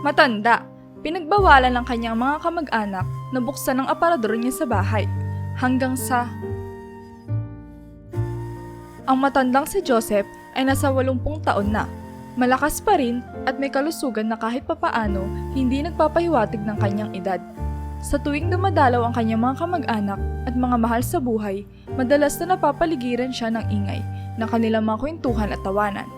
Matanda, pinagbawalan ng kanyang mga kamag-anak na buksan ang aparador niya sa bahay. Hanggang sa... Ang matandang si Joseph ay nasa 80 taon na. Malakas pa rin at may kalusugan na kahit papaano hindi nagpapahiwatig ng kanyang edad. Sa tuwing dumadalaw ang kanyang mga kamag-anak at mga mahal sa buhay, madalas na napapaligiran siya ng ingay ng kanilang mga kwentuhan at tawanan.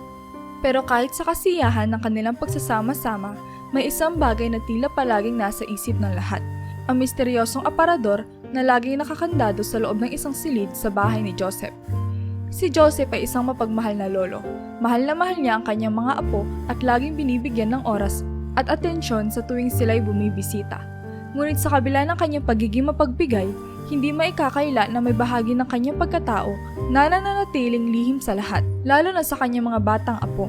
Pero kahit sa kasiyahan ng kanilang pagsasama-sama, may isang bagay na tila palaging nasa isip ng lahat. Ang misteryosong aparador na laging nakakandado sa loob ng isang silid sa bahay ni Joseph. Si Joseph ay isang mapagmahal na lolo. Mahal na mahal niya ang kanyang mga apo at laging binibigyan ng oras at atensyon sa tuwing sila'y bumibisita. Ngunit sa kabila ng kanyang pagiging mapagbigay, hindi maikakaila na may bahagi ng kanyang pagkatao na nananatiling lihim sa lahat, lalo na sa kanyang mga batang apo.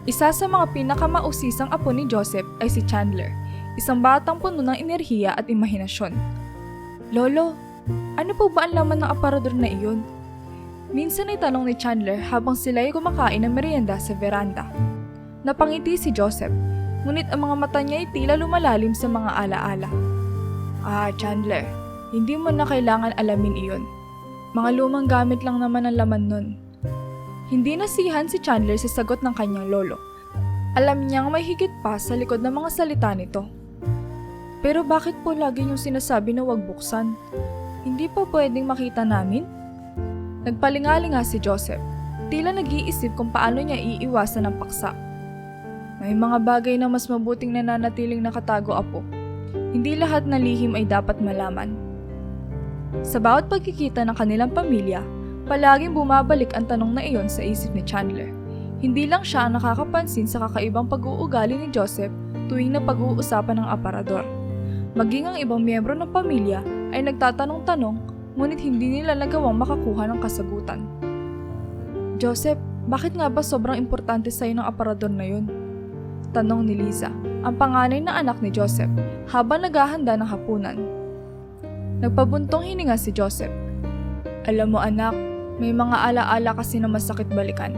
Isa sa mga pinakamausisang apo ni Joseph ay si Chandler, isang batang puno ng enerhiya at imahinasyon. Lolo, ano po ba ang laman ng aparador na iyon? Minsan ay tanong ni Chandler habang sila ay kumakain ng merienda sa veranda. Napangiti si Joseph, ngunit ang mga mata niya ay tila lumalalim sa mga alaala. Chandler, hindi mo na kailangan alamin iyon. Mga lumang gamit lang naman ang laman nun. Hindi nasihan si Chandler sa sagot ng kanyang lolo. Alam niyang may higit pa sa likod ng mga salita nito. Pero bakit po lagi niyong sinasabi na huwag buksan? Hindi pa pwedeng makita namin? Nagpalingalinga si Joseph. Tila nag-iisip kung paano niya iiwasan ang paksa. May mga bagay na mas mabuting nananatiling nakatago, apo. Hindi lahat na lihim ay dapat malaman. Sa bawat pagkikita ng kanilang pamilya, palaging bumabalik ang tanong na iyon sa isip ni Chandler. Hindi lang siya ang nakakapansin sa kakaibang pag-uugali ni Joseph tuwing na pag-uusapan ng aparador. Maging ang ibang miyembro ng pamilya ay nagtatanong-tanong, ngunit hindi nila nagawang makakuha ng kasagutan. Joseph, bakit nga ba sobrang importante sa'yo ng aparador na yun? Tanong ni Liza, ang panganay na anak ni Joseph, habang naghahanda ng hapunan. Nagpabuntong hininga si Joseph. Alam mo anak, may mga alaala kasi na masakit balikan.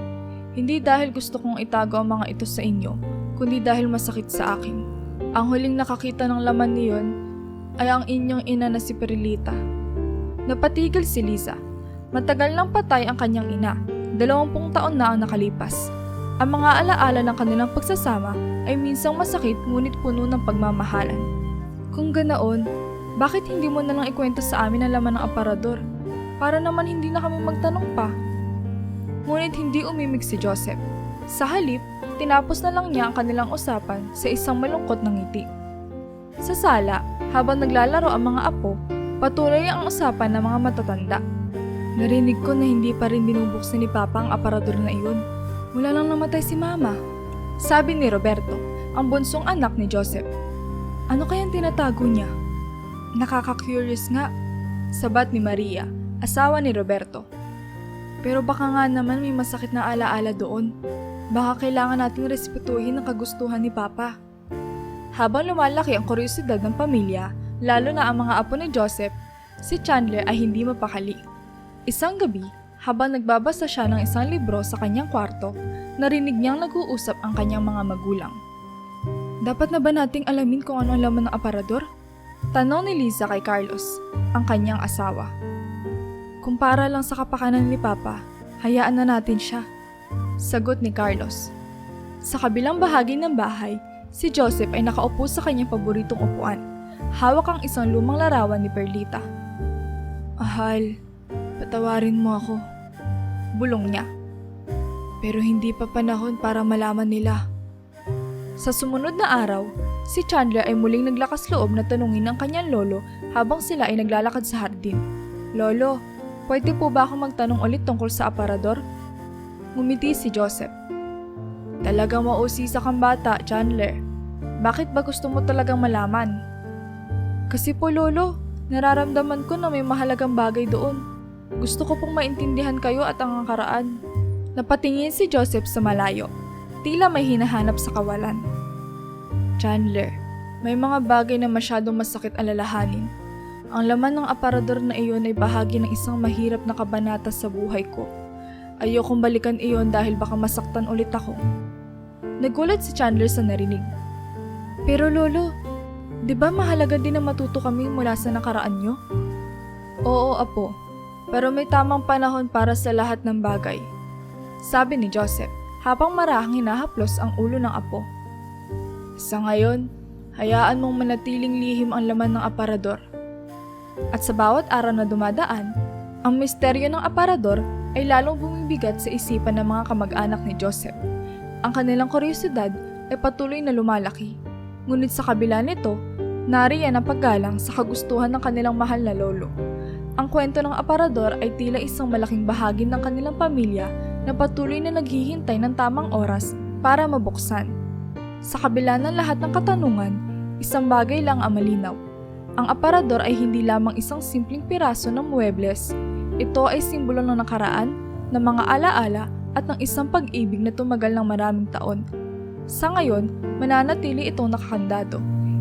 Hindi dahil gusto kong itago ang mga ito sa inyo, kundi dahil masakit sa akin. Ang huling nakakita ng laman niyon ay ang inyong ina na si Perlita. Napatigil si Liza. Matagal nang patay ang kanyang ina. 20 taon na ang nakalipas. Ang mga alaala ng kanilang pagsasama ay minsang masakit ngunit puno ng pagmamahalan. Kung ganoon, bakit hindi mo na lang ikwento sa amin ang laman ng aparador? Para naman hindi na kami magtanong pa. Ngunit hindi umimik si Joseph. Sa halip, tinapos na lang niya ang kanilang usapan sa isang malungkot na ngiti. Sa sala, habang naglalaro ang mga apo, patuloy ang usapan ng mga matatanda. Narinig ko na hindi pa rin binubuksan ni Papa ang aparador na iyon. Mula lang namatay si Mama. Sabi ni Roberto, ang bunsong anak ni Joseph. Ano kayang tinatago niya? Nakaka-curious nga, sabat ni Maria, asawa ni Roberto. Pero baka nga naman may masakit na alaala doon. Baka kailangan nating respetuhin ang kagustuhan ni Papa. Habang lumalaki ang kuryosidad ng pamilya, lalo na ang mga apo ni Joseph, si Chandler ay hindi mapakali. Isang gabi, habang nagbabasa siya ng isang libro sa kanyang kwarto, narinig niyang nag-uusap ang kanyang mga magulang. Dapat na ba nating alamin kung ano ang laman ng aparador? Tanong ni Liza kay Carlos, ang kanyang asawa. Kung para lang sa kapakanan ni Papa, hayaan na natin siya. Sagot ni Carlos. Sa kabilang bahagi ng bahay, si Joseph ay nakaupo sa kanyang paboritong upuan. Hawak ang isang lumang larawan ni Perlita. Mahal, patawarin mo ako. Bulong niya. Pero hindi pa panahon para malaman nila. Sa sumunod na araw, si Chandler ay muling naglakas loob na tanungin ang kanyang lolo habang sila ay naglalakad sa hardin. Lolo, pwede po ba ako magtanong ulit tungkol sa aparador? Ngumiti si Joseph. Talagang mausisa kang bata, Chandler. Bakit ba gusto mo talagang malaman? Kasi po lolo, nararamdaman ko na may mahalagang bagay doon. Gusto ko pong maintindihan kayo at ang nakaraan. Napatingin si Joseph sa malayo. Tila may hinahanap sa kawalan. Chandler, may mga bagay na masyadong masakit alalahanin. Ang laman ng aparador na iyon ay bahagi ng isang mahirap na kabanata sa buhay ko. Ayokong balikan iyon dahil baka masaktan ulit ako. Nagulat si Chandler sa narinig. Pero lolo, di ba mahalaga din na matuto kami mula sa nakaraan nyo? Oo, apo. Pero may tamang panahon para sa lahat ng bagay. Sabi ni Joseph, habang marahang hinahaplos ang ulo ng apo. Sa ngayon, hayaan mong manatiling lihim ang laman ng aparador. At sa bawat araw na dumadaan, ang misteryo ng aparador ay lalong bumibigat sa isipan ng mga kamag-anak ni Joseph. Ang kanilang kuryosidad ay patuloy na lumalaki. Ngunit sa kabila nito, nariyan ang paggalang sa kagustuhan ng kanilang mahal na lolo. Ang kwento ng aparador ay tila isang malaking bahagi ng kanilang pamilya na patuloy na naghihintay ng tamang oras para mabuksan. Sa kabila ng lahat ng katanungan, isang bagay lang ang malinaw. Ang aparador ay hindi lamang isang simpleng piraso ng muebles. Ito ay simbolo ng nakaraan, ng mga alaala at ng isang pag-ibig na tumagal ng maraming taon. Sa ngayon, mananatili itong nakakandado.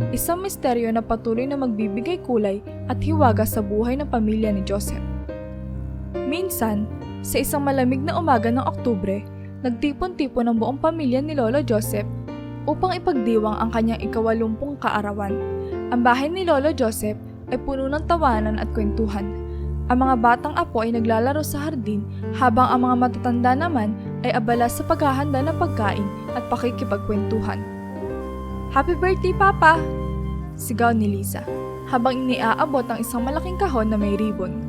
Isang misteryo na patuloy na magbibigay kulay at hiwaga sa buhay ng pamilya ni Joseph. Minsan, sa isang malamig na umaga ng Oktubre, nagtipon-tipon ang buong pamilya ni Lolo Joseph upang ipagdiwang ang kanyang ika-80 kaarawan. Ang bahay ni Lolo Joseph ay puno ng tawanan at kwentuhan. Ang mga batang apo ay naglalaro sa hardin habang ang mga matatanda naman ay abala sa paghahanda ng pagkain at pakikipagkwentuhan. Happy birthday, Papa! Sigaw ni Lisa habang iniaabot ang isang malaking kahon na may ribbon.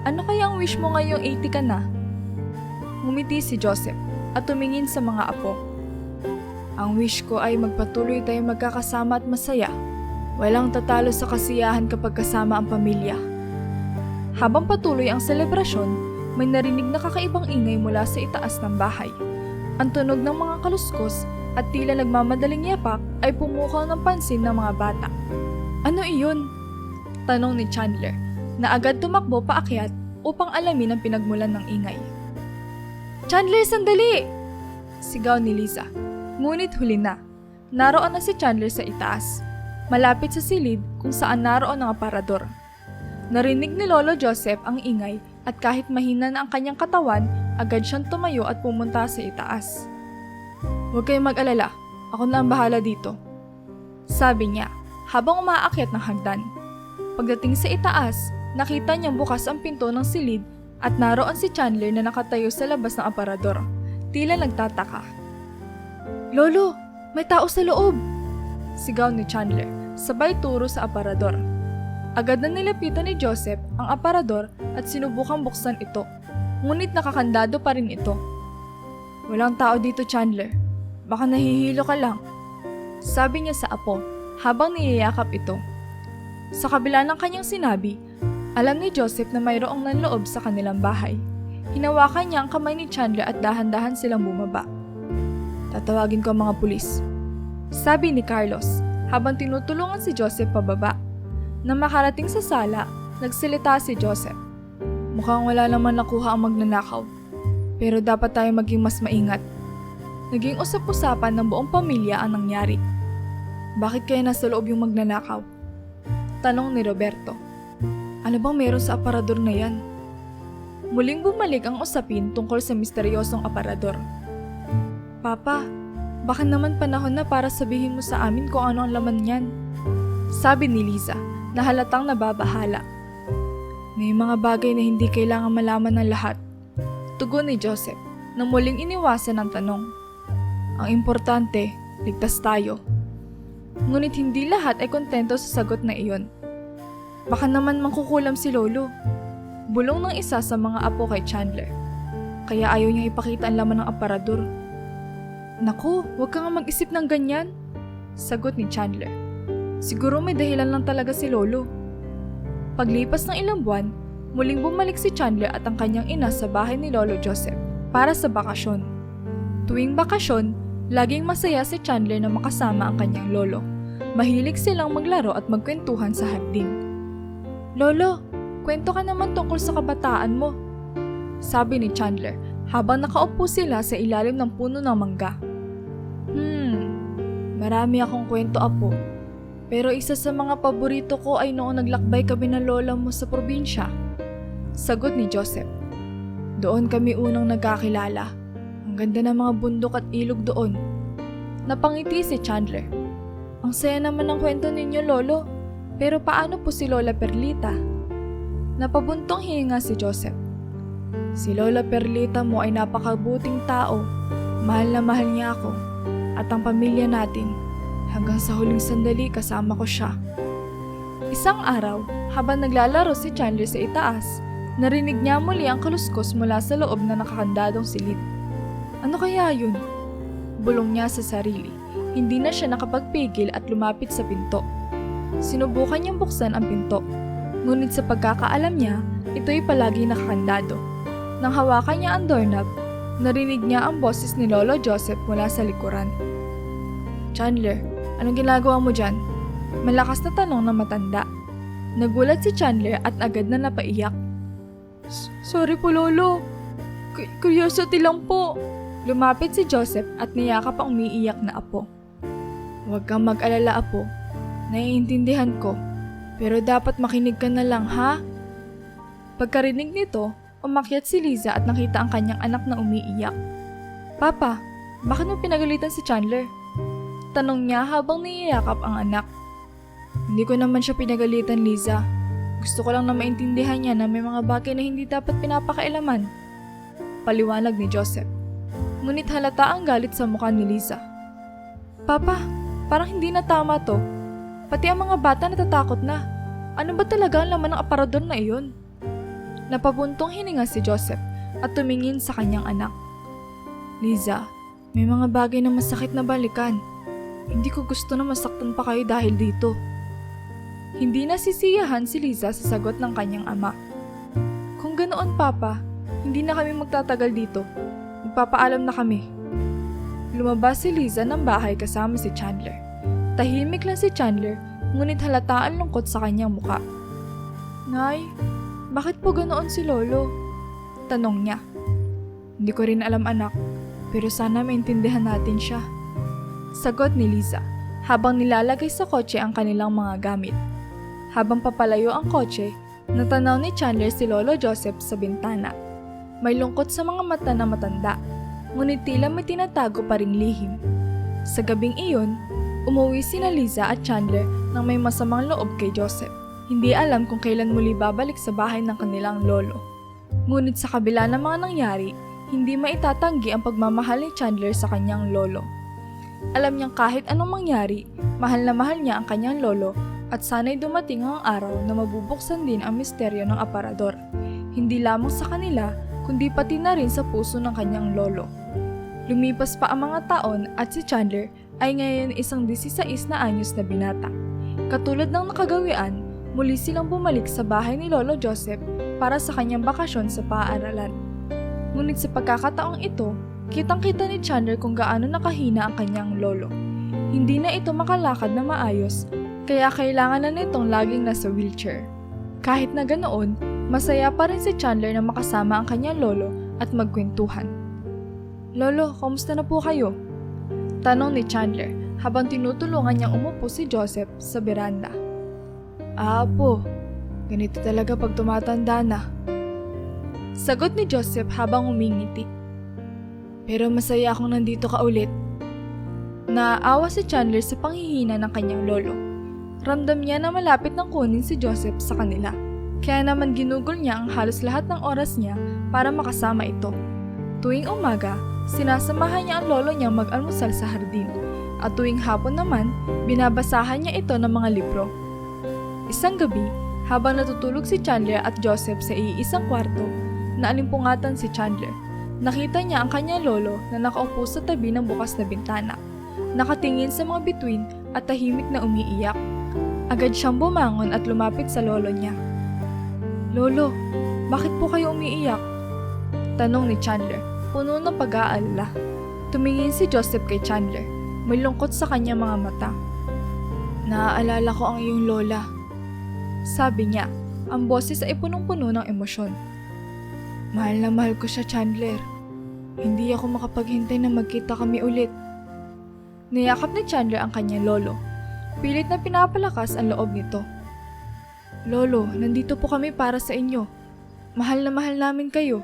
Ano kaya ang wish mo ngayong 80 ka na? Ngumiti si Joseph at tumingin sa mga apo. Ang wish ko ay magpatuloy tayong magkakasama at masaya. Walang tatalo sa kasiyahan kapag kasama ang pamilya. Habang patuloy ang selebrasyon, may narinig na kakaibang ingay mula sa itaas ng bahay. Ang tunog ng mga kaluskos at tila nagmamadaling yapak ay pumukaw ng pansin ng mga bata. Ano iyon? Tanong ni Chandler, na agad tumakbo paakyat upang alamin ang pinagmulan ng ingay. Chandler, sandali! Sigaw ni Lisa. Ngunit huli na. Naroon na si Chandler sa itaas, malapit sa silid kung saan naroon ang aparador. Narinig ni Lolo Joseph ang ingay at kahit mahina na ang kanyang katawan, agad siyang tumayo at pumunta sa itaas. Huwag kayong mag-alala, ako na ang bahala dito. Sabi niya, habang umaakyat ng hagdan. Pagdating sa itaas, nakita niyang bukas ang pinto ng silid at naroon si Chandler na nakatayo sa labas ng aparador. Tila nagtataka. Lolo, may tao sa loob! Sigaw ni Chandler, sabay turo sa aparador. Agad na nilapitan ni Joseph ang aparador at sinubukang buksan ito. Ngunit nakakandado pa rin ito. Walang tao dito, Chandler. Baka nahihilo ka lang. Sabi niya sa apo habang niyayakap ito. Sa kabila ng kanyang sinabi, alam ni Joseph na mayroong nanloob sa kanilang bahay. Hinawakan niya ang kamay ni Chandler at dahan-dahan silang bumaba. Tatawagin ko ang mga pulis. Sabi ni Carlos habang tinutulungan si Joseph pababa. Nang makarating sa sala, nagsalita si Joseph. Mukhang wala naman nakuha ang magnanakaw. Pero dapat tayo maging mas maingat. Naging usap-usapan ng buong pamilya ang nangyari. Bakit kaya nasa loob yung magnanakaw? Tanong ni Roberto. Ano bang meron sa aparador na yan? Muling bumalik ang usapin tungkol sa misteryosong aparador. Papa, baka naman panahon na para sabihin mo sa amin kung ano ang laman niyan. Sabi ni Lisa na halatang nababahala. May mga bagay na hindi kailangan malaman ng lahat. Tugon ni Joseph na muling iniwasan ang tanong. Ang importante, ligtas tayo. Ngunit hindi lahat ay kontento sa sagot na iyon. Baka naman mangkukulam si Lolo. Bulong ng isa sa mga apo kay Chandler. Kaya ayaw niya ipakita ang laman ng aparador. Naku, huwag ka nga mag-isip ng ganyan. Sagot ni Chandler. Siguro may dahilan lang talaga si Lolo. Paglipas ng ilang buwan, muling bumalik si Chandler at ang kanyang ina sa bahay ni Lolo Joseph para sa bakasyon. Tuwing bakasyon, laging masaya si Chandler na makasama ang kanyang lolo. Mahilig silang maglaro at magkwentuhan sa hardin. Lolo, kwento ka naman tungkol sa kabataan mo. Sabi ni Chandler habang nakaupo sila sa ilalim ng puno ng mangga. Marami akong kwento, apo. Pero isa sa mga paborito ko ay noong naglakbay kami ng lola mo sa probinsya. Sagot ni Joseph. Doon kami unang nagkakilala. Ang ganda ng mga bundok at ilog doon. Napangiti si Chandler. Ang saya naman ng kwento ninyo, Lolo. Pero paano po si Lola Perlita? Napabuntong hininga si Joseph. Si Lola Perlita mo ay napakabuting tao. Mahal na mahal niya ako. At ang pamilya natin. Hanggang sa huling sandali kasama ko siya. Isang araw, habang naglalaro si Chandler sa itaas, narinig niya muli ang kaluskos mula sa loob na nakakandadong silid. Ano kaya yun? Bulong niya sa sarili. Hindi na siya nakapagpigil at lumapit sa pinto. Sinubukan niyang buksan ang pinto. Ngunit sa pagkakaalam niya, ito'y palagi nakakandado. Nang hawakan niya ang doorknob, narinig niya ang boses ni Lolo Joseph mula sa likuran. Chandler, anong ginagawa mo dyan? Malakas na tanong ng matanda. Nagulat si Chandler at agad na napaiyak. Sorry po, Lolo. Curiosity lang po. Lumapit si Joseph at niyakap ang umiiyak na apo. Huwag kang mag-alala, apo. Naiintindihan ko. Pero dapat makinig ka na lang, ha? Pagkarinig nito, umakyat si Liza at nakita ang kanyang anak na umiiyak. Papa, bakit mo pinagalitan si Chandler? Tanong niya habang niyayakap ang anak. Hindi ko naman siya pinagalitan, Liza. Gusto ko lang na maintindihan niya na may mga bagay na hindi dapat pinapakailaman. Paliwanag ni Joseph. Ngunit halata ang galit sa mukha ni Liza. Papa, parang hindi na tama to. Pati ang mga bata natatakot na. Ano ba talaga ang laman ng aparador na iyon? Napabuntong hininga si Joseph at tumingin sa kanyang anak. Liza, may mga bagay na masakit na balikan. Hindi ko gusto na masaktan pa kayo dahil dito. Hindi nasisiyahan si Liza sa sagot ng kanyang ama. Kung ganoon, Papa, hindi na kami magtatagal dito. Magpapaalam na kami. Lumabas si Liza ng bahay kasama si Chandler. Tahimik lang si Chandler, ngunit halata ang lungkot sa kanyang muka. Nay, bakit po ganoon si Lolo? Tanong niya. Hindi ko rin alam, anak, pero sana maintindihan natin siya. Sagot ni Liza, habang nilalagay sa kotse ang kanilang mga gamit. Habang papalayo ang kotse, natanaw ni Chandler si Lolo Joseph sa bintana. May lungkot sa mga mata na matanda, ngunit tila may tinatago pa ring lihim. Sa gabing iyon, umuwi sina Liza at Chandler nang may masamang loob kay Joseph. Hindi alam kung kailan muli babalik sa bahay ng kanilang lolo. Ngunit sa kabila ng mga nangyari, hindi maitatanggi ang pagmamahal ni Chandler sa kanyang lolo. Alam niyang kahit anong mangyari, mahal na mahal niya ang kanyang lolo at sana'y dumating ang araw na mabubuksan din ang misteryo ng aparador. Hindi lamang sa kanila, kundi pati na rin sa puso ng kanyang lolo. Lumipas pa ang mga taon at si Chandler ay ngayon isang 16 na anyos na binata. Katulad ng nakagawian, muli silang bumalik sa bahay ni Lolo Joseph para sa kanyang bakasyon sa paaralan. Ngunit sa pagkakataong ito, kitang-kita ni Chandler kung gaano nakahina ang kanyang lolo. Hindi na ito makalakad na maayos, kaya kailangan na nitong laging nasa wheelchair. Kahit na ganoon, masaya pa rin si Chandler na makasama ang kanyang lolo at magkwentuhan. Lolo, kamusta na po kayo? Tanong ni Chandler habang tinutulungan niyang umupo si Joseph sa beranda. Po, ganito talaga pag tumatanda na. Sagot ni Joseph habang umingiti. Pero masaya akong nandito ka ulit. Naaawa si Chandler sa panghihina ng kanyang lolo. Ramdam niya na malapit nang kunin si Joseph sa kanila. Kaya naman ginugol niya ang halos lahat ng oras niya para makasama ito. Tuwing umaga, sinasamahan niya ang lolo niyang mag-almusal sa hardin. At tuwing hapon naman, binabasahan niya ito ng mga libro. Isang gabi, habang natutulog si Chandler at Joseph sa iisang kwarto, naalimpungatan si Chandler. Nakita niya ang kanyang lolo na nakaupo sa tabi ng bukas na bintana. Nakatingin sa mga bituin at tahimik na umiiyak. Agad siyang bumangon at lumapit sa lolo niya. Lolo, bakit po kayo umiiyak? Tanong ni Chandler, puno ng pag-aalala. Tumingin si Joseph kay Chandler. May lungkot sa kanyang mga mata. Naaalala ko ang iyong lola. Sabi niya, ang boses ay punong-puno ng emosyon. Mahal na mahal ko siya, Chandler. Hindi ako makapaghintay na magkita kami ulit. Niyakap ni Chandler ang kanyang lolo. Pilit na pinapalakas ang loob nito. Lolo, nandito po kami para sa inyo. Mahal na mahal namin kayo.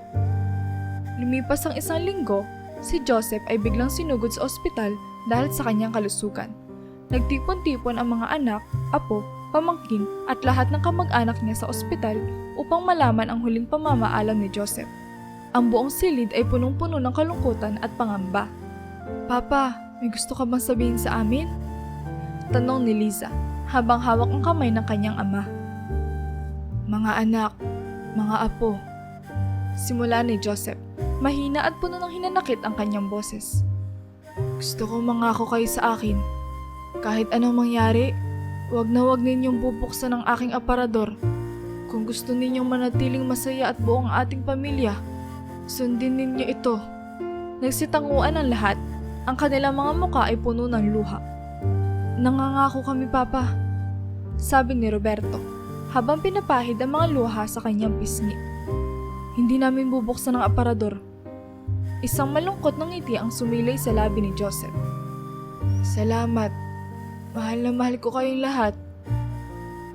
Lumipas ang 1 linggo, si Joseph ay biglang sinugod sa ospital dahil sa kanyang kalusugan. Nagtipon-tipon ang mga anak, apo, pamangkin at lahat ng kamag-anak niya sa ospital upang malaman ang huling pamamaalam ni Joseph. Ang buong silid ay punong-puno ng kalungkutan at pangamba. "Papa, may gusto ka bang sabihin sa amin?" Tanong ni Liza habang hawak ang kamay ng kanyang ama. "Mga anak, mga apo," simula ni Joseph. Mahina at puno ng hinanakit ang kanyang boses. "Gusto ko mangako kayo sa akin. Kahit anong mangyari, wag na wag ninyong bubuksan ang aking aparador. Kung gusto ninyong manatiling masaya at buo ang ating pamilya, sundin ninyo ito." Nagsitanguan ang lahat. Ang kanilang mga muka ay puno ng luha. "Nangangako kami, Papa," sabi ni Roberto, habang pinapahid ang mga luha sa kanyang pisngi. "Hindi namin bubuksan ang aparador." Isang malungkot na ngiti ang sumilay sa labi ni Joseph. "Salamat. Mahal na mahal ko kayong lahat."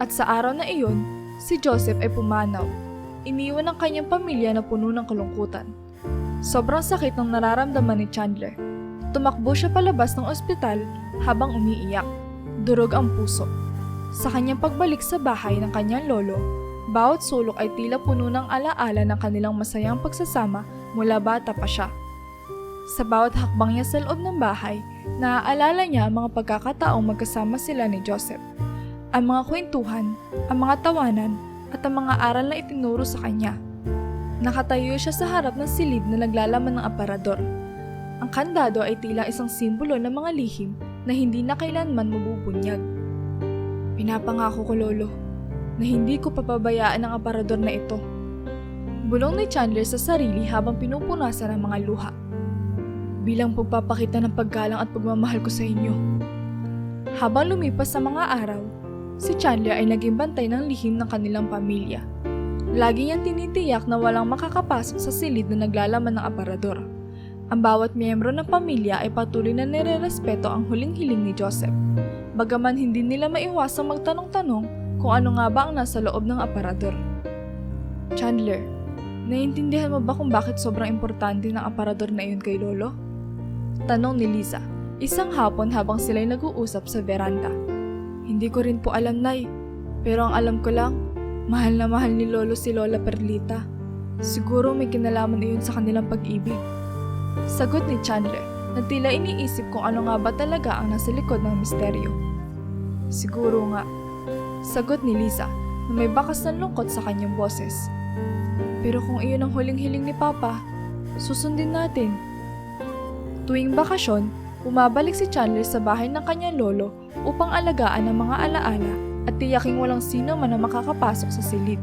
At sa araw na iyon, si Joseph ay pumanaw. Iniwan ang kanyang pamilya na puno ng kalungkutan. Sobrang sakit ng nararamdaman ni Chandler. Tumakbo siya palabas ng ospital habang umiiyak. Durog ang puso. Sa kanyang pagbalik sa bahay ng kanyang lolo, bawat sulok ay tila puno ng alaala ng kanilang masayang pagsasama mula bata pa siya. Sa bawat hakbang niya sa loob ng bahay, naaalala niya ang mga pagkakataong magkasama sila ni Joseph. Ang mga kwentuhan, ang mga tawanan, at ang mga aral na itinuro sa kanya. Nakatayo siya sa harap ng silid na naglalaman ng aparador. Ang kandado ay tila isang simbolo ng mga lihim na hindi na kailanman mabubunyag. "Pinapangako ko, Lolo, na hindi ko papabayaan ang aparador na ito." Bulong ni Chandler sa sarili habang pinupunasan ang mga luha. "Bilang pagpapakita ng paggalang at pagmamahal ko sa inyo." Habang lumipas sa mga araw, si Chandler ay naging bantay ng lihim ng kanilang pamilya. Lagi niyang tinitiyak na walang makakapasok sa silid na naglalaman ng aparador. Ang bawat miyembro ng pamilya ay patuloy na nirerespeto ang huling hiling ni Joseph. Bagaman hindi nila maiwasang magtanong-tanong kung ano nga ba ang nasa loob ng aparador. "Chandler, naiintindihan mo ba kung bakit sobrang importante ng aparador na iyon kay Lolo?" Tanong ni Liza, isang hapon habang sila'y nag-uusap sa veranda. "Hindi ko rin po alam, Nay. Pero ang alam ko lang, mahal na mahal ni Lolo si Lola Perlita. Siguro may kinalaman iyon sa kanilang pag-ibig." Sagot ni Chandler na tila iniisip kung ano nga ba talaga ang nasa likod ng misteryo. "Siguro nga," sagot ni Liza na may bakas ng lungkot sa kanyang boses. "Pero kung iyon ang huling hiling ni Papa, susundin natin." Tuwing bakasyon, bumabalik si Chandler sa bahay ng kanyang lolo upang alagaan ang mga alaala at tiyaking walang sino man ang makakapasok sa silid.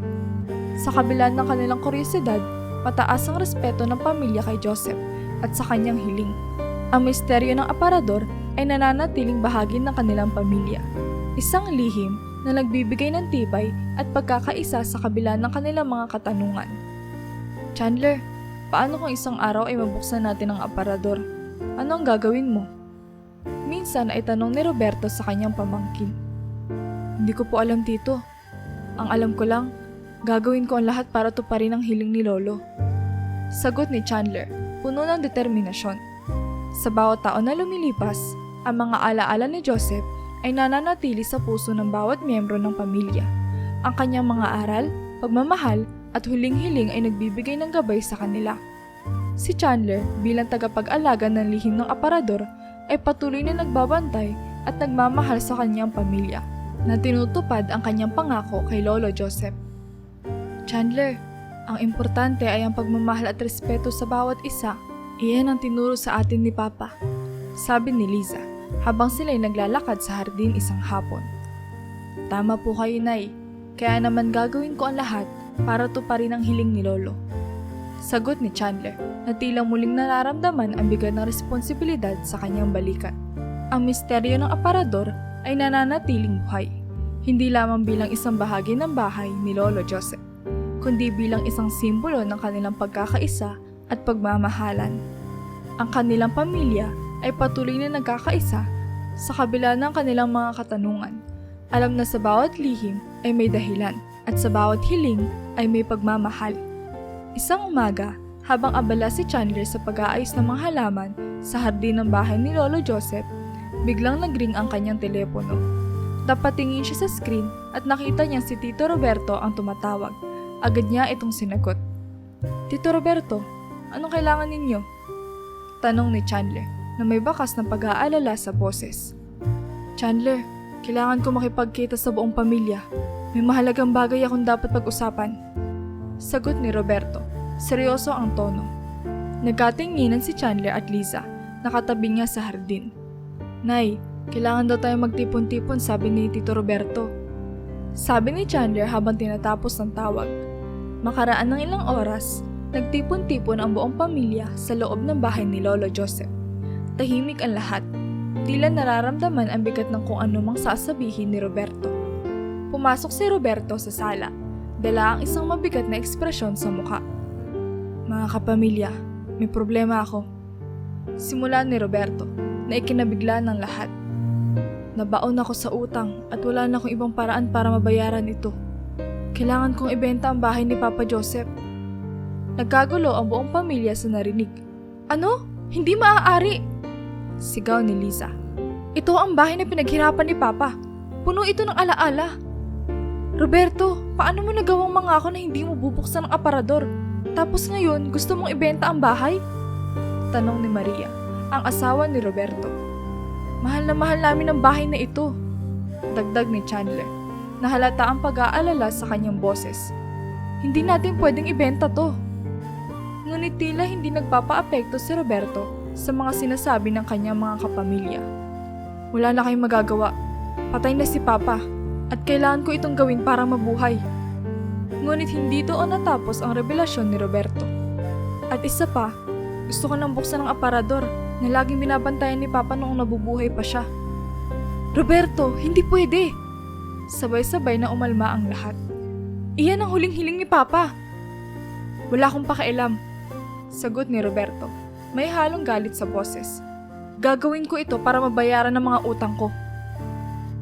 Sa kabila ng kanilang kuryosidad, mataas ang respeto ng pamilya kay Joseph at sa kanyang hiling. Ang misteryo ng aparador ay nananatiling bahagi ng kanilang pamilya. Isang lihim na nagbibigay ng tibay at pagkakaisa sa kabila ng kanilang mga katanungan. "Chandler, paano kung isang araw ay mabuksan natin ang aparador? Ano ang gagawin mo?" Minsan ay tanong ni Roberto sa kanyang pamangkin. "Hindi ko po alam, Tito. Ang alam ko lang, gagawin ko ang lahat para tuparin ang hiling ni Lolo." Sagot ni Chandler, puno ng determinasyon. Sa bawat taon na lumilipas, ang mga alaala ni Joseph ay nananatili sa puso ng bawat miyembro ng pamilya. Ang kanyang mga aral, pagmamahal at huling-hiling ay nagbibigay ng gabay sa kanila. Si Chandler bilang tagapag-alaga ng lihim ng aparador ay patuloy na nagbabantay at nagmamahal sa kanyang pamilya na tinutupad ang kanyang pangako kay Lolo Joseph. "Chandler, ang importante ay ang pagmamahal at respeto sa bawat isa. Iyan ang tinuro sa atin ni Papa," sabi ni Liza habang sila'y naglalakad sa hardin isang hapon. "Tama po kayo, Nay. Kaya naman gagawin ko ang lahat para tuparin ang hiling ni Lolo." Sagot ni Chandler na tila muling nararamdaman ang bigat ng responsibilidad sa kanyang balikat. Ang misteryo ng aparador ay nananatiling buhay, hindi lamang bilang isang bahagi ng bahay ni Lolo Joseph, kundi bilang isang simbolo ng kanilang pagkakaisa at pagmamahalan. Ang kanilang pamilya ay patuloy na nagkakaisa sa kabila ng kanilang mga katanungan. Alam na sa bawat lihim ay may dahilan at sa bawat hiling ay may pagmamahal. Isang umaga, Habang abala si Chandler sa pag-aayos ng mga halaman sa hardin ng bahay ni Lolo Joseph, biglang nagring ang kanyang telepono. Napatingin siya sa screen at nakita niyang si Tito Roberto ang tumatawag. Agad niya itong sinagot. Tito Roberto, anong kailangan ninyo? Tanong ni Chandler na may bakas ng pag-aalala sa boses. Chandler, kailangan ko makipagkita sa buong pamilya. May mahalagang bagay akong dapat pag-usapan. Sagot ni Roberto. Seryoso ang tono. Nagkatinginan si Chandler at Liza. Nakatabi niya sa hardin. Nay, kailangan daw tayo magtipon-tipon, sabi ni Tito Roberto. Sabi ni Chandler habang tinatapos ng tawag. Makaraan ng ilang oras, nagtipon-tipon ang buong pamilya sa loob ng bahay ni Lolo Joseph. Tahimik ang lahat. Tila nararamdaman ang bigat ng kung ano mang sasabihin ni Roberto. Pumasok si Roberto sa sala. Dala ang isang mabigat na ekspresyon sa mukha. Mga kapamilya, may problema ako. Simula ni Roberto na ikinabigla ng lahat. Nabaon ako sa utang at wala na akong ibang paraan para mabayaran ito. Kailangan kong ibenta ang bahay ni Papa Joseph. Nagkagulo ang buong pamilya sa narinig. Ano? Hindi maaari! Sigaw ni Liza. Ito ang bahay na pinaghirapan ni Papa. Puno ito ng alaala. Roberto, paano mo nagawang mangako na hindi mo bubuksan ang aparador? Tapos ngayon, gusto mong ibenta ang bahay? Tanong ni Maria, ang asawa ni Roberto. Mahal na mahal namin ang bahay na ito. Dagdag ni Chandler. Nahalata ang pag-aalala sa kanyang boses. Hindi natin pwedeng ibenta to. Ngunit tila hindi nagpapaapekto si Roberto sa mga sinasabi ng kanyang mga kapamilya. Wala na kayong magagawa. Patay na si Papa at kailangan ko itong gawin para mabuhay. Ngunit hindi doon natapos ang revelasyon ni Roberto. At isa pa, gusto ko nang buksan ang aparador na laging binabantayan ni Papa noong nabubuhay pa siya. Roberto, hindi pwede! Sabay-sabay na umalma ang lahat. Iyan ang huling hiling ni Papa. Wala akong pakialam. Sagot ni Roberto. May halong galit sa boses. Gagawin ko ito para mabayaran ang mga utang ko.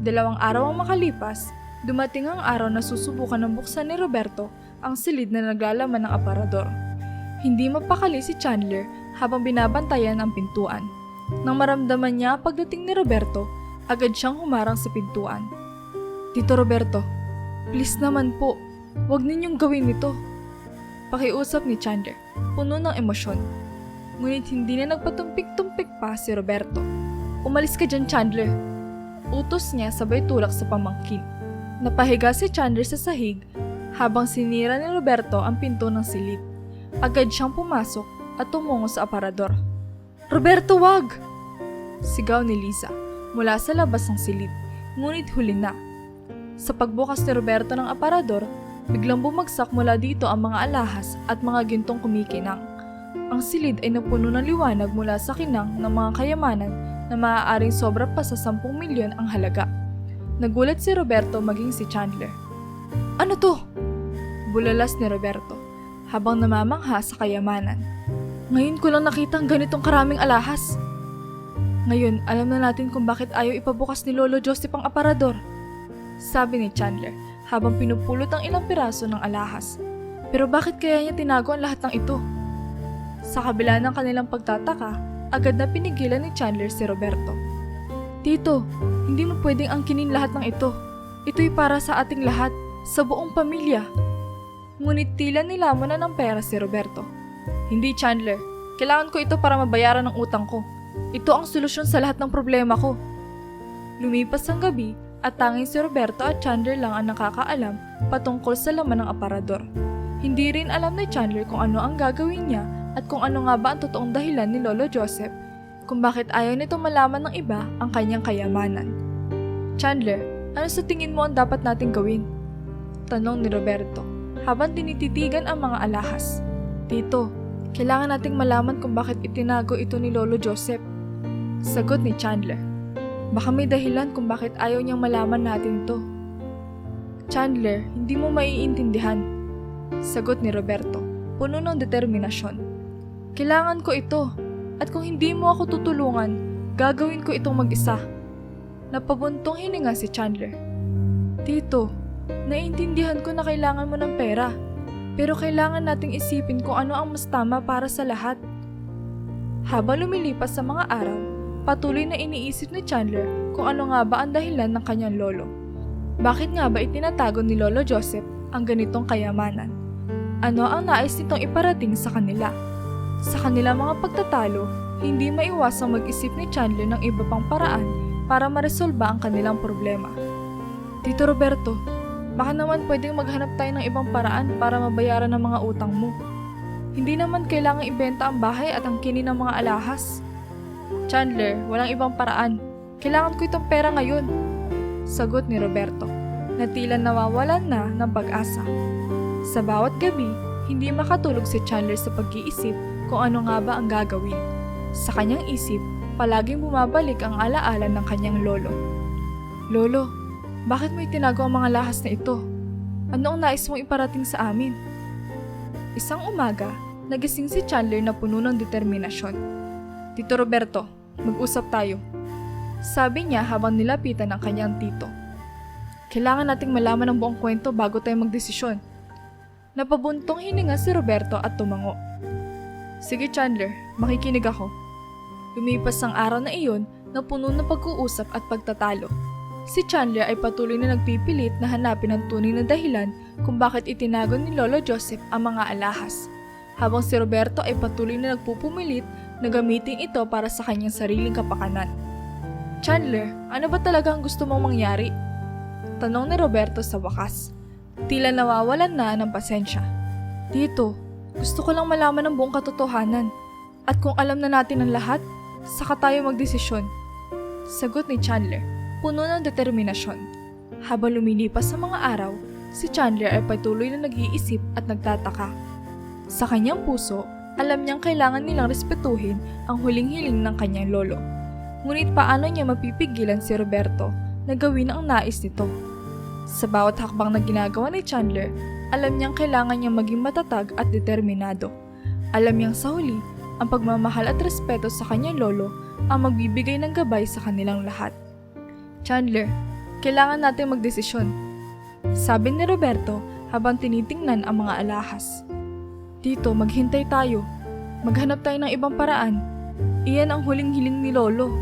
2 araw ang makalipas, dumating ang araw na susubukan ng buksan ni Roberto ang silid na naglalaman ng aparador. Hindi mapakali si Chandler habang binabantayan ang pintuan. Nang maramdaman niya ang pagdating ni Roberto, agad siyang humarang sa pintuan. Tito Roberto, please naman po, huwag ninyong gawin ito. Pakiusap ni Chandler, puno ng emosyon. Ngunit hindi na nagpatumpik-tumpik pa si Roberto. Umalis ka dyan, Chandler. Utos niya sabay tulak sa pamangkin. Napahiga si Chandler sa sahig habang sinira ni Roberto ang pinto ng silid. Agad siyang pumasok at tumungo sa aparador. Roberto, wag! Sigaw ni Liza mula sa labas ng silid, ngunit huli na. Sa pagbukas ni Roberto ng aparador, biglang bumagsak mula dito ang mga alahas at mga gintong kumikinang. Ang silid ay napuno ng liwanag mula sa kinang ng mga kayamanan na maaaring sobra pa sa 10 milyon ang halaga. Nagulat si Roberto maging si Chandler. Ano to? Bulalas ni Roberto habang namamangha sa kayamanan. Ngayon ko lang nakita ang ganitong karaming alahas. Ngayon, alam na natin kung bakit ayaw ipabukas ni Lolo Joseph ang aparador. Sabi ni Chandler habang pinupulot ang ilang piraso ng alahas. Pero bakit kaya niya tinago ang lahat ng ito? Sa kabila ng kanilang pagtataka, agad na pinigilan ni Chandler si Roberto. Tito, hindi mo pwedeng angkinin lahat ng ito. Ito'y para sa ating lahat, sa buong pamilya. Ngunit tila nilamon na ng pera si Roberto. Hindi, Chandler. Kailangan ko ito para mabayaran ang utang ko. Ito ang solusyon sa lahat ng problema ko. Lumipas ang gabi at tanging si Roberto at Chandler lang ang nakakaalam patungkol sa laman ng aparador. Hindi rin alam ni Chandler kung ano ang gagawin niya at kung ano nga ba ang totoong dahilan ni Lolo Joseph kung bakit ayaw nitong malaman ng iba ang kanyang kayamanan. Chandler, ano sa tingin mo ang dapat nating gawin? Tanong ni Roberto habang tinititigan ang mga alahas. Tito, kailangan nating malaman kung bakit itinago ito ni Lolo Joseph. Sagot ni Chandler. Baka may dahilan kung bakit ayaw niyang malaman natin to. Chandler, hindi mo maiintindihan. Sagot ni Roberto, puno ng determinasyon. Kailangan ko ito, at kung hindi mo ako tutulungan, gagawin ko itong mag-isa. Napabuntong hininga si Chandler. Tito, naiintindihan ko na kailangan mo ng pera. Pero kailangan nating isipin kung ano ang mas tama para sa lahat. Habang lumilipas sa mga araw, patuloy na iniisip ni Chandler kung ano nga ba ang dahilan ng kanyang lolo. Bakit nga ba itinatago ni Lolo Joseph ang ganitong kayamanan? Ano ang nais nitong iparating sa kanila? Sa kanilang mga pagtatalo, hindi maiwasang mag-isip ni Chandler ng iba pang paraan para maresolba ang kanilang problema. Tito Roberto, baka naman pwedeng maghanap tayo ng ibang paraan para mabayaran ang mga utang mo. Hindi naman kailangang ibenta ang bahay at ang kinin ng mga alahas. Chandler, walang ibang paraan. Kailangan ko itong pera ngayon. Sagot ni Roberto, na tila nawawalan na ng pag-asa. Sa bawat gabi, hindi makatulog si Chandler sa pag-iisip kung ano nga ba ang gagawin. Sa kanyang isip, palaging bumabalik ang alaala ng kanyang lolo. Lolo, bakit mo itinago ang mga lahas na ito? Ano ang nais mong iparating sa amin? Isang umaga, nagising si Chandler na puno ng determinasyon. Tito Roberto, mag-usap tayo. Sabi niya habang nilapitan ang kanyang tito. Kailangan nating malaman ang buong kwento bago tayo magdesisyon. Napabuntong hininga si Roberto at tumango. Sige Chandler, makikinig ako. Lumipas ang araw na iyon na puno ng pag-uusap at pagtatalo. Si Chandler ay patuloy na nagpipilit na hanapin ang tunay na dahilan kung bakit itinago ni Lolo Joseph ang mga alahas, habang si Roberto ay patuloy na nagpupumilit na gamitin ito para sa kanyang sariling kapakanan. Chandler, ano ba talaga ang gusto mong mangyari? Tanong ni Roberto sa wakas. Tila nawawalan na ng pasensya. Tito, gusto ko lang malaman ang buong katotohanan. At kung alam na natin ang lahat, saka tayo magdesisyon. Sagot ni Chandler, puno ng determinasyon. Habang lumilipas sa mga araw, si Chandler ay patuloy na nag-iisip at nagtataka. Sa kanyang puso, alam niyang kailangan nilang respetuhin ang huling-hiling ng kanyang lolo. Ngunit paano niya mapipigilan si Roberto na gawin ang nais nito? Sa bawat hakbang na ginagawa ni Chandler, alam niyang kailangan niyang maging matatag at determinado. Alam niyang sa huli, ang pagmamahal at respeto sa kanyang lolo ang magbibigay ng gabay sa kanilang lahat. Chandler, kailangan natin magdesisyon. Sabi ni Roberto habang tinitingnan ang mga alahas. Tito, maghintay tayo. Maghanap tayo ng ibang paraan. Iyan ang huling hiling ni Lolo.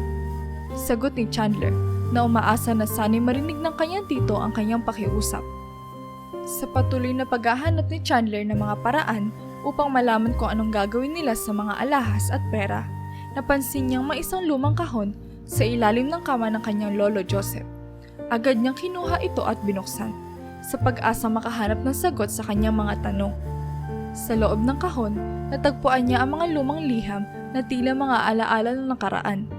Sagot ni Chandler na umaasa na sana'y marinig ng kanyang tito ang kanyang pakiusap. Sa patuloy na paghahanap ni Chandler ng mga paraan upang malaman kung anong gagawin nila sa mga alahas at pera, napansin niyang may isang lumang kahon sa ilalim ng kama ng kanyang Lolo Joseph. Agad niyang kinuha ito at binuksan, sa pag-asa makahanap ng sagot sa kanyang mga tanong. Sa loob ng kahon, natagpuan niya ang mga lumang liham na tila mga alaala ng nakaraan.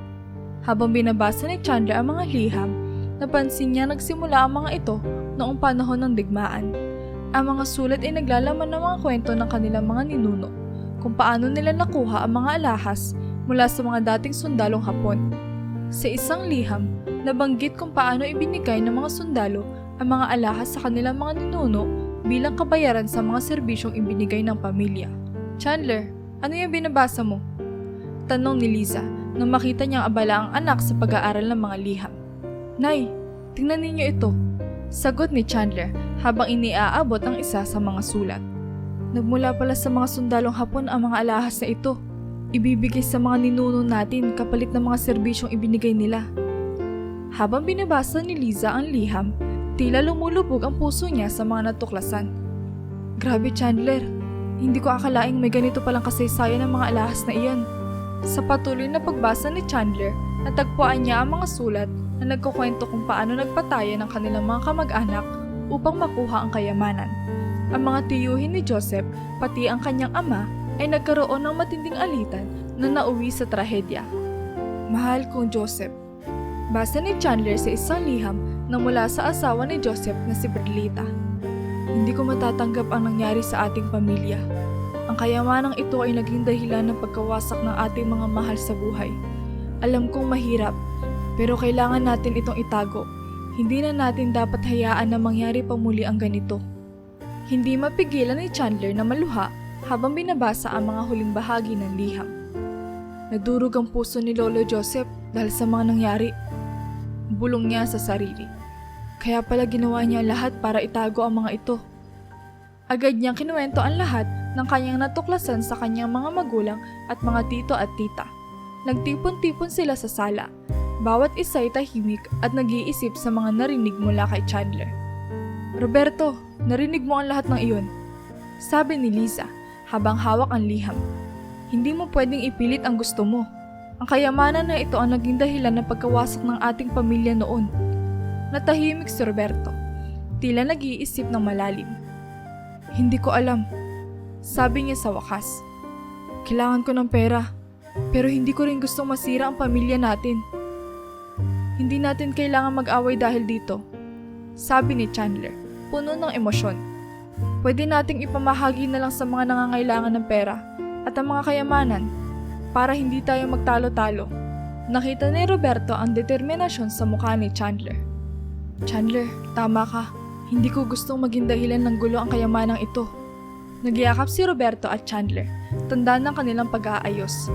Habang binabasa ni Chandler ang mga liham, napansin niya nagsimula ang mga ito noong panahon ng digmaan. Ang mga sulat ay naglalaman ng mga kwento ng kanilang mga ninuno, kung paano nila nakuha ang mga alahas mula sa mga dating sundalong Hapon. Sa isang liham, nabanggit kung paano ibinigay ng mga sundalo ang mga alahas sa kanilang mga ninuno bilang kabayaran sa mga serbisyong ibinigay ng pamilya. Chandler, ano yung binabasa mo? Tanong ni Liza nang makita niyang abala ang anak sa pag-aaral ng mga liham. Nay, tingnan ninyo ito. Sagot ni Chandler habang iniaabot ang isa sa mga sulat. Nagmula pala sa mga sundalong Hapon ang mga alahas na ito. Ibibigay sa mga ninuno natin kapalit ng mga serbisyong ibinigay nila. Habang binabasa ni Liza ang liham, tila lumulubog ang puso niya sa mga natuklasan. Grabe Chandler, hindi ko akalaing may ganito palang kasaysayan ng mga alahas na iyan. Sa patuloy na pagbasa ni Chandler, natagpuan niya ang mga sulat na nagkukwento kung paano nagpatayan ng kanilang mga kamag-anak upang makuha ang kayamanan. Ang mga tiyuhin ni Joseph, pati ang kanyang ama, ay nagkaroon ng matinding alitan na nauwi sa trahedya. Mahal kong Joseph. Basa ni Chandler sa isang liham na mula sa asawa ni Joseph na si Perlita. Hindi ko matatanggap ang nangyari sa ating pamilya. Ang kayamanang ito ay naging dahilan ng pagkawasak ng ating mga mahal sa buhay. Alam kong mahirap, pero kailangan natin itong itago. Hindi na natin dapat hayaan na mangyari pa muli ang ganito. Hindi mapigilan ni Chandler na maluha habang binabasa ang mga huling bahagi ng liham. Nadurog ang puso ni Lolo Joseph dahil sa mga nangyari. Bulong niya sa sarili. Kaya pala ginawa niya lahat para itago ang mga ito. Agad niyang kinuwento ang lahat ng kanyang natuklasan sa kanyang mga magulang at mga tito at tita. Nagtipon-tipon sila sa sala. Bawat isa ay tahimik at nag-iisip sa mga narinig mula kay Chandler. "Roberto, narinig mo ang lahat ng iyon," sabi ni Liza habang hawak ang liham. "Hindi mo pwedeng ipilit ang gusto mo. Ang kayamanan na ito ang naging dahilan ng pagkawasak ng ating pamilya noon." Natahimik si Roberto. Tila nag-iisip ng malalim. "Hindi ko alam," sabi niya sa wakas. "Kailangan ko ng pera, pero hindi ko rin gustong masira ang pamilya natin." "Hindi natin kailangan mag-away dahil dito," sabi ni Chandler, puno ng emosyon. "Pwede nating ipamahagi na lang sa mga nangangailangan ng pera at ang mga kayamanan para hindi tayo magtalo-talo." Nakita ni Roberto ang determinasyon sa mukha ni Chandler. "Chandler, tama ka. Hindi ko gustong maging dahilan ng gulo ang kayamanang ito." Nagyakap si Roberto at Chandler, tanda ng kanilang pag-aayos.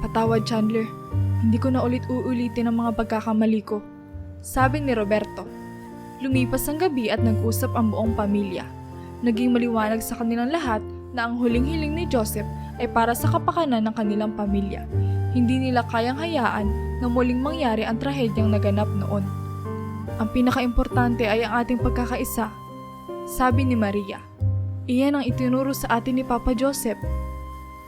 "Patawad, Chandler. Hindi ko na ulit-uulitin ang mga pagkakamali ko," sabi ni Roberto. Lumipas ang gabi at nag-usap ang buong pamilya. Naging maliwanag sa kanilang lahat na ang huling-hiling ni Joseph ay para sa kapakanan ng kanilang pamilya. Hindi nila kayang hayaan na muling mangyari ang trahedyang naganap noon. "Ang pinaka-importante ay ang ating pagkakaisa," sabi ni Maria. "Iyan ang itinuro sa atin ni Papa Joseph."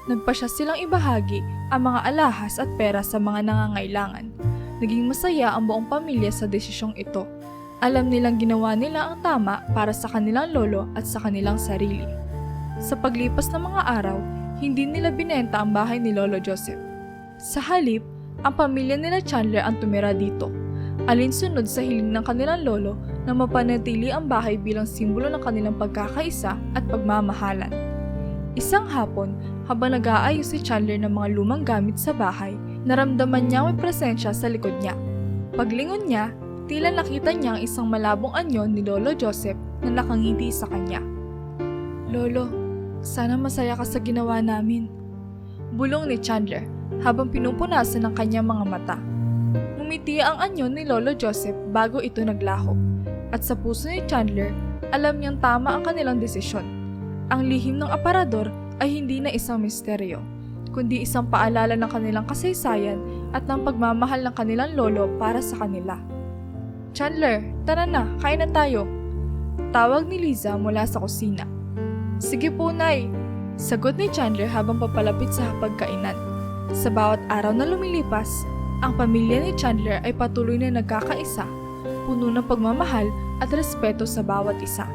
Nagpasya silang ibahagi ang mga alahas at pera sa mga nangangailangan. Naging masaya ang buong pamilya sa desisyong ito. Alam nilang ginawa nila ang tama para sa kanilang lolo at sa kanilang sarili. Sa paglipas ng mga araw, hindi nila binenta ang bahay ni Lolo Joseph. Sa halip, ang pamilya nila Chandler ang tumira dito. Alinsunod sa hiling ng kanilang lolo na mapanatili ang bahay bilang simbolo ng kanilang pagkakaisa at pagmamahalan. Isang hapon, habang nag-aayos si Chandler ng mga lumang gamit sa bahay, naramdaman niya may presensya sa likod niya. Paglingon niya, tila nakita niya ang isang malabong anyo ni Lolo Joseph na nakangiti sa kanya. "Lolo, sana masaya ka sa ginawa namin," bulong ni Chandler habang pinupunasan ng kanyang mga mata. Ngumiti ang anyo ni Lolo Joseph bago ito naglaho. At sa puso ni Chandler, alam niyang tama ang kanilang desisyon. Ang lihim ng aparador ay hindi na isang misteryo, kundi isang paalala ng kanilang kasaysayan at ng pagmamahal ng kanilang lolo para sa kanila. "Chandler, tara na, kain na tayo," tawag ni Liza mula sa kusina. "Sige po, Nay," sagot ni Chandler habang papalapit sa hapagkainan. Sa bawat araw na lumilipas, ang pamilya ni Chandler ay patuloy na nagkakaisa, puno ng pagmamahal at respeto sa bawat isa.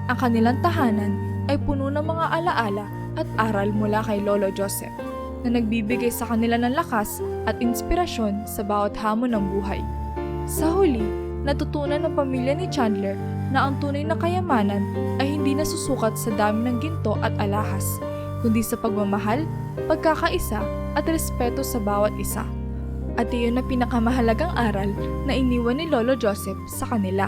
Ang kanilang tahanan ay puno ng mga alaala at aral mula kay Lolo Joseph na nagbibigay sa kanila ng lakas at inspirasyon sa bawat hamon ng buhay. Sa huli, natutunan ng pamilya ni Chandler na ang tunay na kayamanan ay hindi nasusukat sa dami ng ginto at alahas, kundi sa pagmamahal, pagkakaisa at respeto sa bawat isa. At iyon na pinakamahalagang aral na iniwan ni Lolo Joseph sa kanila.